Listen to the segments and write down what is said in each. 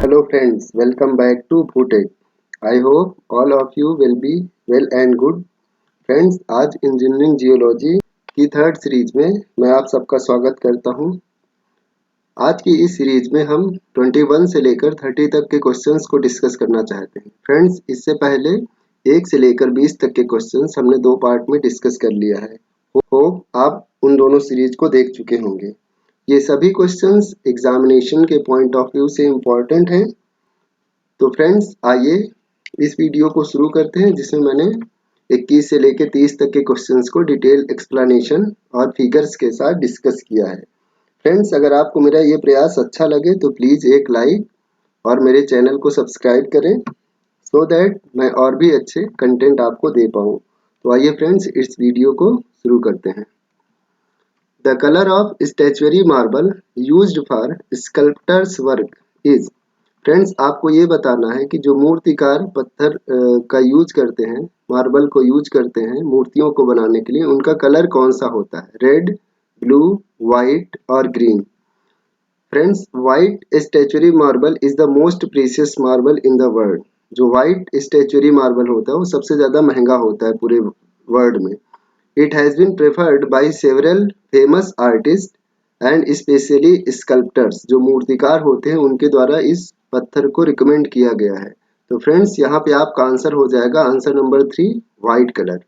Hello friends, welcome back to Footech. I hope all of you will be well and good. Friends, आज engineering geology की third series में मैं आप सबका स्वागत करता हूं। आज की इस सीरीज में हम 21 से लेकर 30 तक के क्वेश्चंस को डिस्कस करना चाहते हैं। फ्रेंड्स, इससे पहले 1 से लेकर 20 तक के क्वेश्चंस हमने दो पार्ट में डिस्कस कर लिया है। होप आप उन दोनों सीरीज को देख चुके होंगे। ये सभी क्वेश्चंस एग्जामिनेशन के पॉइंट ऑफ व्यू से इम्पोर्टेंट हैं। तो फ्रेंड्स, आइए इस वीडियो को शुरू करते हैं, जिसमें मैंने 21 से लेकर 30 तक के क्वेश्चंस को डिटेल एक्सप्लेनेशन और फिगर्स के साथ डिस्कस किया है। फ्रेंड्स, अगर आपको मेरा ये प्रयास अच्छा लगे तो प्लीज़ एक लाइक और मेरे चैनल को सब्सक्राइब करें, सो दैट मैं और भी अच्छे कंटेंट आपको दे पाऊँ। तो आइए फ्रेंड्स, इस वीडियो को शुरू करते हैं। The colour of statuary marble used for sculptors work is. Friends, आपको ये बताना है कि जो मूर्तिकार पत्थर का यूज करते हैं, मार्बल को यूज करते हैं मूर्तियों को बनाने के लिए, उनका कलर कौन सा होता है? रेड, ब्लू, वाइट और green. Friends, white statuary marble is the most precious marble in the world. जो वाइट स्टैचुअरी मार्बल होता है वो सबसे ज्यादा महंगा होता है पूरे वर्ल्ड में। It has been preferred by several famous artist and specially sculptors. जो मूर्तिकार होते हैं उनके द्वारा इस पत्थर को रिकमेंड किया गया है। तो फ्रेंड्स, यहाँ पे आपका आंसर हो जाएगा answer number 3, white colour.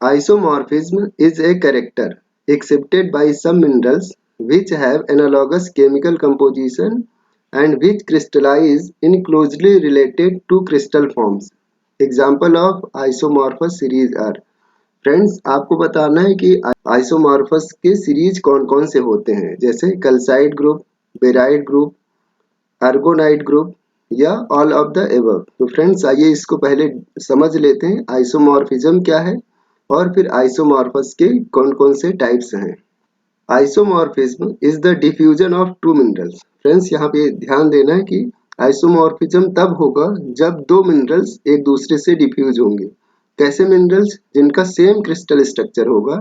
Isomorphism is a character accepted by some minerals which have analogous chemical composition and which crystallize in closely related to crystal forms. Example of isomorphous series are। Friends, आपको बताना है कि isomorphous के series कौन कौन से होते हैं, जैसे calcite group, barite group, aragonite group या ऑल ऑफ द एबव। तो फ्रेंड्स, आइए इसको पहले समझ लेते हैं आइसोमॉर्फिज्म क्या है और फिर आइसोमॉर्फस के कौन कौन से टाइप्स हैं। Isomorphism is the diffusion of two minerals. Friends, यहाँ पे ध्यान देना है कि आइसोमॉर्फिज्म तब होगा जब दो मिनरल्स एक दूसरे से डिफ्यूज होंगे। कैसे मिनरल्स? जिनका सेम क्रिस्टल स्ट्रक्चर होगा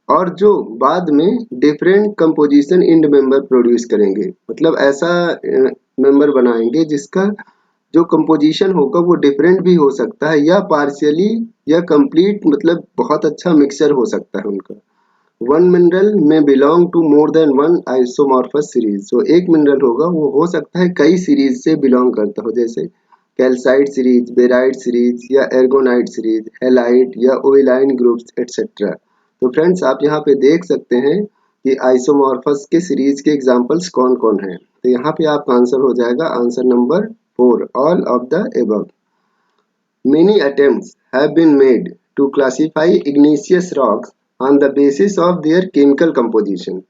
और जो बाद में different composition end member produce करेंगे। मतलब ऐसा मेंबर बनाएंगे जिसका जो कंपोजिशन होगा वो डिफरेंट भी हो सकता है या पार्शियली या कंप्लीट, मतलब बहुत अच्छा मिक्सचर हो सकता है उनका। वन मिनरल में belong to more than one isomorphous series. जो एक मिनरल होगा वो हो सकता है कई सीरीज से बिलोंग करता हो, जैसे कैल्साइट सीरीज, बेराइट सीरीज या एर्गोनाइट सीरीज, हैलाइट या ओइलाइन ग्रुप्स एटसेट्रा। तो फ्रेंड्स, आप यहाँ पे देख सकते हैं कि आइसोमॉर्फस के सीरीज के एग्जांपल्स कौन कौन हैं। तो यहाँ पे आपका आंसर हो जाएगा answer number 4, all of the above. Many attempts have been made to classify igneous rocks on the basis of their chemical composition.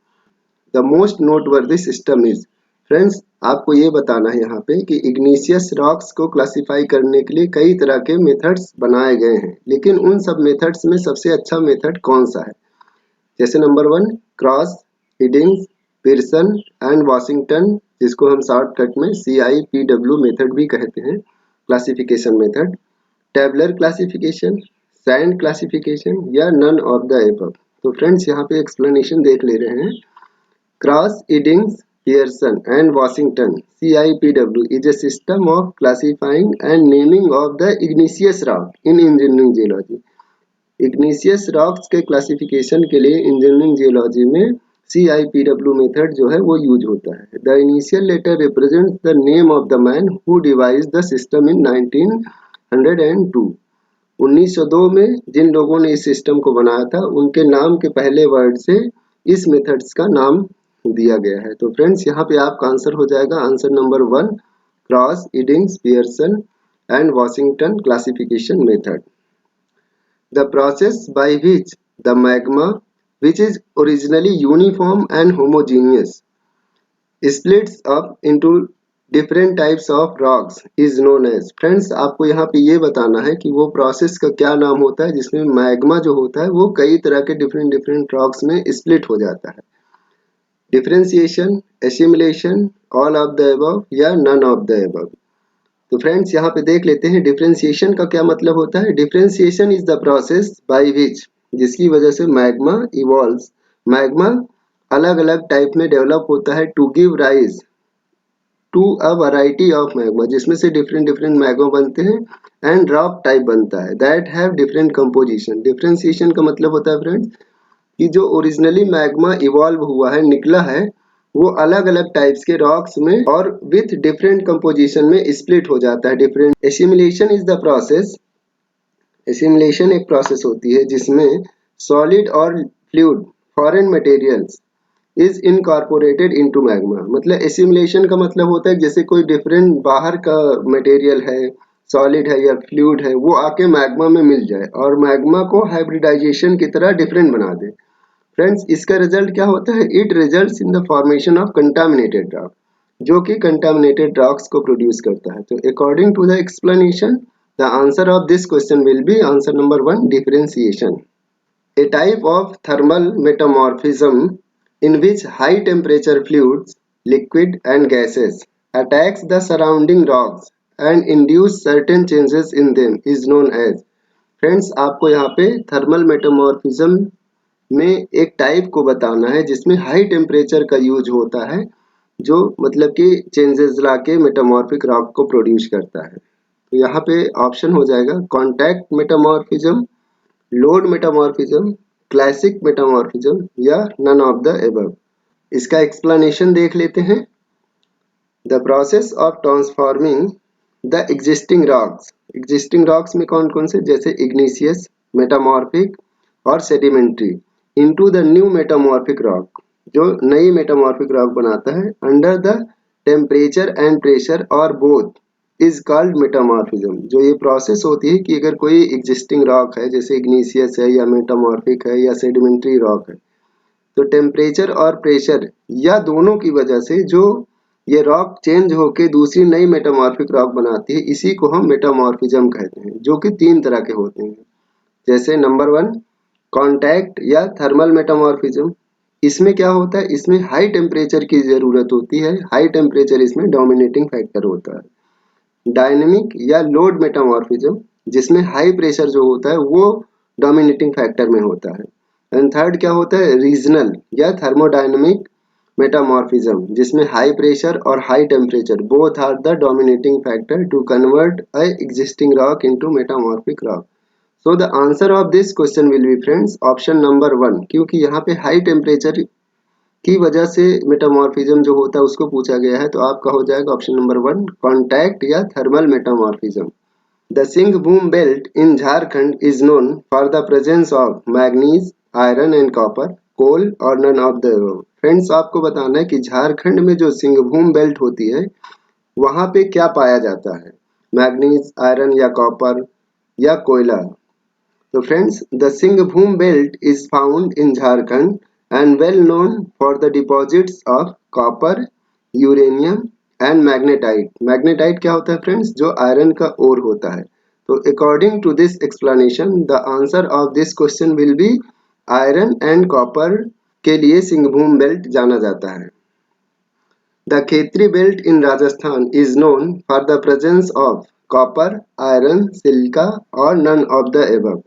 The most noteworthy system is। Friends, आपको ये बताना है यहाँ पे कि इग्नीशियस रॉक्स को क्लासिफाई करने के लिए कई तरह के मेथड्स बनाए गए हैं, लेकिन उन सब मेथड्स में सबसे अच्छा मेथड कौन सा है? जैसे number 1, Cross, Iddings, Pirsson and Washington, जिसको हम शॉर्टकट में CIPW मेथड भी कहते हैं, classification method, tabular classification, sand classification या नन ऑफ द एबव। तो फ्रेंड्स, यहाँ पे एक्सप्लेनेशन देख ले रहे हैं। Cross, Iddings, Pirsson and Washington CIPW is a system of classifying and naming of the igneous rock in engineering geology। igneous rocks के classification के लिए इंजीनियरिंग जियोलॉजी में CIPW मेथड जो है वो यूज होता है। The initial letter represents the name of the man who devised the system in 1902। 1902 में जिन लोगों ने इस सिस्टम को बनाया था उनके नाम के पहले वर्ड से इस मेथड्स का नाम दिया गया है। तो फ्रेंड्स, यहाँ पे आपका आंसर हो जाएगा answer number 1, Cross, Iddings, Pirsson and Washington classification method. The process by which the magma, which is originally uniform and homogeneous, splits up into different types of rocks is known as। Friends, आपको यहाँ पे ये बताना है कि वो process का क्या नाम होता है जिसमें मैग्मा जो होता है वो कई तरह के डिफरेंट रॉक्स में स्प्लिट हो जाता है। Differentiation, assimilation, all of the above या नन ऑफ द एबव। तो फ्रेंड्स, यहाँ पे देख लेते हैं डिफरेंशिएशन का क्या मतलब होता है। Differentiation is the process by which, जिसकी वजह से मैग्मा इवॉल्व्स। मैग्मा अलग अलग टाइप में डेवलप होता है to give rise to a variety of magma, जिसमें से डिफरेंट डिफरेंट मैग्मा बनते हैं, एंड रॉक टाइप बनता है that have different composition. Differentiation का मतलब होता है फ्रेंड्स कि जो ओरिजिनली मैग्मा इवॉल्व हुआ है, निकला है, वो अलग अलग टाइप्स के रॉक्स में और विथ डिफरेंट कंपोजिशन में स्प्लिट हो जाता है। Different assimilation is the process. Assimilation एक प्रोसेस होती है जिसमें सॉलिड और fluid foreign materials is incorporated into magma. मतलब एसिमिलेशन का मतलब होता है जैसे कोई डिफरेंट बाहर का मटेरियल है, सॉलिड है या फ्लूइड है, वो आके मैग्मा में मिल जाए और मैग्मा को हाइब्रिडाइजेशन की तरह डिफरेंट बना दे। फ्रेंड्स, इसका रिजल्ट क्या होता है? It results in the formation of contaminated rock, जो कि कंटामिनेटेड रॉक्स को प्रोड्यूस करता है। तो according to the explanation, the answer of this question will be answer number 1, differentiation. A type of thermal metamorphism in which high temperature fluids, liquid and gases attacks the surrounding rocks and induce certain changes in them is known as। Friends, आपको यहाँ पे thermal metamorphism में एक type को बताना है जिसमें high temperature का यूज होता है, जो मतलब कि चेंजेस लाके मेटामॉर्फिक रॉक को प्रोड्यूस करता है। तो यहाँ पे ऑप्शन हो जाएगा contact metamorphism, load metamorphism, classic metamorphism या नन ऑफ द एबव। इसका एक्सप्लेनेशन देख लेते हैं। The process of transforming the existing rocks में कौन कौन से, जैसे इग्निशियस, मेटामॉर्फिक और sedimentary, into the new metamorphic rock, जो नई मेटामॉर्फिक रॉक बनाता है, under the temperature and pressure और बोथ इज कॉल्ड मेटामॉर्फिज्म। जो ये प्रोसेस होती है कि अगर कोई एग्जिस्टिंग रॉक है जैसे इग्निशियस है या मेटामॉर्फिक है या सेडिमेंट्री रॉक है, तो टेम्परेचर और प्रेशर या दोनों की वजह से जो ये रॉक चेंज होके दूसरी नई मेटामॉर्फिक रॉक बनाती है, इसी को हम मेटामॉर्फिज्म कहते हैं, जो कि 3 तरह के होते हैं। जैसे नंबर 1, कॉन्टैक्ट या थर्मल मेटामॉर्फिज्म। इसमें क्या होता है? इसमें हाई टेम्परेचर की जरूरत होती है, हाई टेम्परेचर इसमें डोमिनेटिंग फैक्टर होता है। डायनेमिक या लोड मेटामॉर्फिज्म, जिसमें हाई प्रेशर जो होता है वो डोमिनेटिंग फैक्टर में होता है। एंड थर्ड क्या होता है? रीजनल या थर्मोडायनेमिक मेटामॉर्फिज्म, जिसमें हाई प्रेशर और high temperature both are the dominating factor to convert a existing rock into metamorphic rock. So the answer of this question will be friends option number 1, क्योंकि यहाँ पे high temperature की वजह से metamorphism जो होता है उसको पूछा गया है। तो आपका हो जाएगा ऑप्शन नंबर 1, कॉन्टैक्ट या thermal metamorphism. The Singhbhum belt in Jharkhand is known for the presence of manganese, iron and copper, coal or none of the above। Friends, आपको बताना है कि झारखंड में जो सिंहभूम बेल्ट होती है वहां पे क्या पाया जाता है, मैग्नीज, आयरन या कॉपर या कोयला। तो friends, the Singhbhum belt is found in Jharkhand and well known for the deposits of copper, uranium and magnetite. Magnetite क्या होता है फ्रेंड्स? जो आयरन का ओर होता है। तो according to this explanation, the answer of this question will be iron and copper के लिए सिंघभूम बेल्ट जाना जाता है। The Khetri belt in Rajasthan is known for the presence of copper, iron, silica और नन ऑफ द एबव।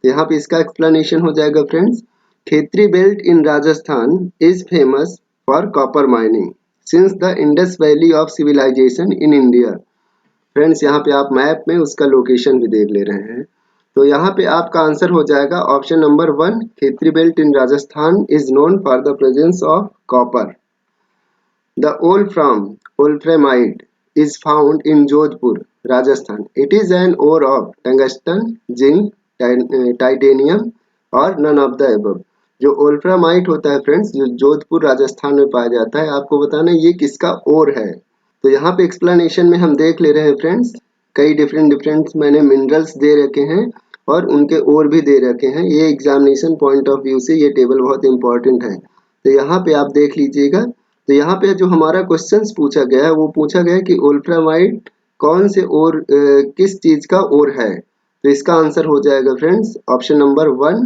यहाँ पे इसका explanation हो जाएगा friends. Khetri belt in Rajasthan is famous for copper mining since the Indus valley of civilization in India. Friends, यहाँ पे आप map में उसका लोकेशन भी देख ले रहे हैं। तो यहाँ पे आपका आंसर हो जाएगा option number 1, Khetri belt in Rajasthan is known for the presence of copper. The wolframite is found in Jodhpur, Rajasthan. It is an ore of tungsten, zinc, titanium और नन ऑफ द एबव। जो ओल्फ्रामाइट होता है friends, जो जोधपुर राजस्थान में पाया जाता है, आपको बताना है ये किसका ओर है। तो यहाँ पे एक्सप्लेनेशन में हम देख ले रहे हैं फ्रेंड्स, कई डिफरेंट मैंने मिनरल्स दे रखे हैं और उनके ओर भी दे रखे हैं। ये एग्जामिनेशन पॉइंट ऑफ व्यू से ये टेबल बहुत इंपॉर्टेंट है। तो यहाँ पे आप देख लीजिएगा। तो यहाँ पे जो हमारा क्वेश्चंस पूछा गया है वो पूछा गया है कि ओल्फ्रामाइट कौन से ओर किस चीज का ओर है। तो इसका आंसर हो जाएगा friends option number 1,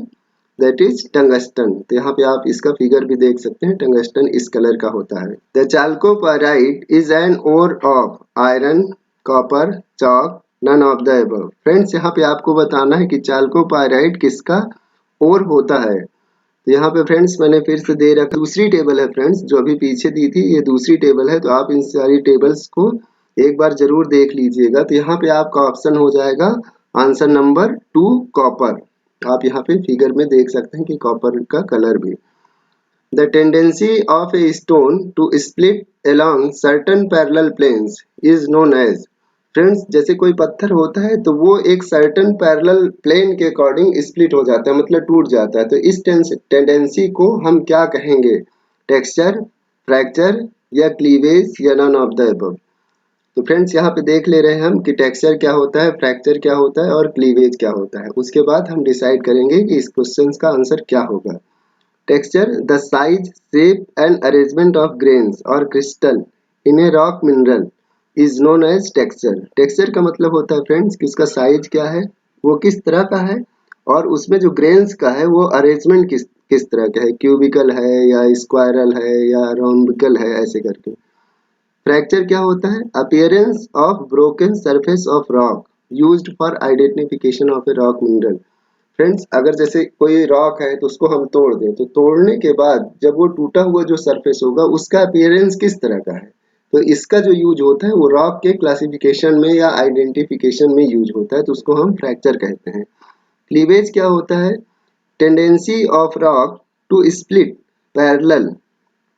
that is tungsten. तो यहाँ पे आप इसका फिगर भी देख सकते हैं, टंगस्टन इस कलर का होता है। The chalcopyrite is an ore of iron, copper, chalk, none of the above. Friends, यहाँ पे आपको बताना है कि चाल्कोपाइराइट किसका ओर होता है। तो यहाँ पे फ्रेंड्स मैंने फिर से दे रखा, दूसरी टेबल है फ्रेंड्स जो अभी पीछे दी थी, ये दूसरी टेबल है। तो आप इन सारी टेबल्स को एक बार जरूर देख लीजिएगा। तो यहाँ पे आपका ऑप्शन हो जाएगा आंसर नंबर 2 कॉपर। आप यहाँ पे फिगर में देख सकते हैं कि कॉपर का कलर भी। The tendency of a stone to split along certain parallel planes is known as। Friends जैसे कोई पत्थर होता है तो वो एक सर्टन पैरेलल प्लेन के अकॉर्डिंग स्प्लिट हो जाता है, मतलब टूट जाता है। तो इस टेंडेंसी को हम क्या कहेंगे? टेक्सचर, फ्रैक्चर या क्लीवेज या नन ऑफ द अबव। तो फ्रेंड्स यहाँ पे देख ले रहे हैं हम कि टेक्सचर क्या होता है, फ्रैक्चर क्या होता है और क्लीवेज क्या होता है। उसके बाद हम डिसाइड करेंगे कि इस क्वेश्चन का आंसर क्या होगा। Texture, the size, shape and arrangement of grains और crystal in a rock mineral is known as texture. Texture का मतलब होता है फ्रेंड्स कि उसका साइज क्या है, वो किस तरह का है, और उसमें जो ग्रेन्स का है वो अरेंजमेंट किस तरह का है, क्यूबिकल है या स्क्वायरल है या रोम्बिकल है, ऐसे करके। फ्रैक्चर क्या होता है? Appearance of broken surface of rock used for identification of A rock mineral. Friends अगर जैसे कोई रॉक है तो उसको हम तोड़ दें, तो तोड़ने के बाद जब वो टूटा हुआ जो सरफेस होगा उसका अपीयरेंस किस तरह का है, तो इसका जो यूज होता है वो रॉक के क्लासिफिकेशन में या आइडेंटिफिकेशन में यूज होता है, तो उसको हम फ्रैक्चर कहते हैं। क्लीवेज क्या होता है? Tendency of rock to split parallel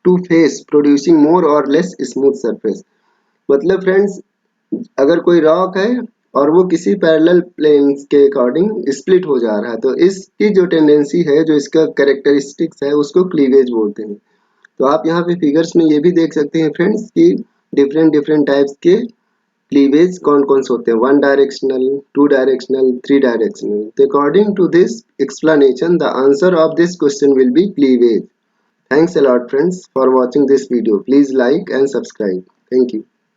to face producing more or less smooth surface. मतलब फ्रेंड्स अगर कोई रॉक है और वो किसी पैरेलल प्लेन्स के अकॉर्डिंग स्प्लिट हो जा रहा है, तो इसकी जो टेंडेंसी है, जो इसका कैरेक्टरिस्टिक्स है, उसको क्लीवेज बोलते हैं। तो आप यहाँ पे फिगर्स में ये भी देख सकते हैं फ्रेंड्स कि डिफरेंट डिफरेंट टाइप्स के क्लीवेज कौन कौन से होते हैं, 1 डायरेक्शनल, 2 डायरेक्शनल, 3 डायरेक्शनल। तो according to this explanation the answer of this question will be cleavage. Thanks a lot friends for watching this video. Please like and subscribe. Thank you.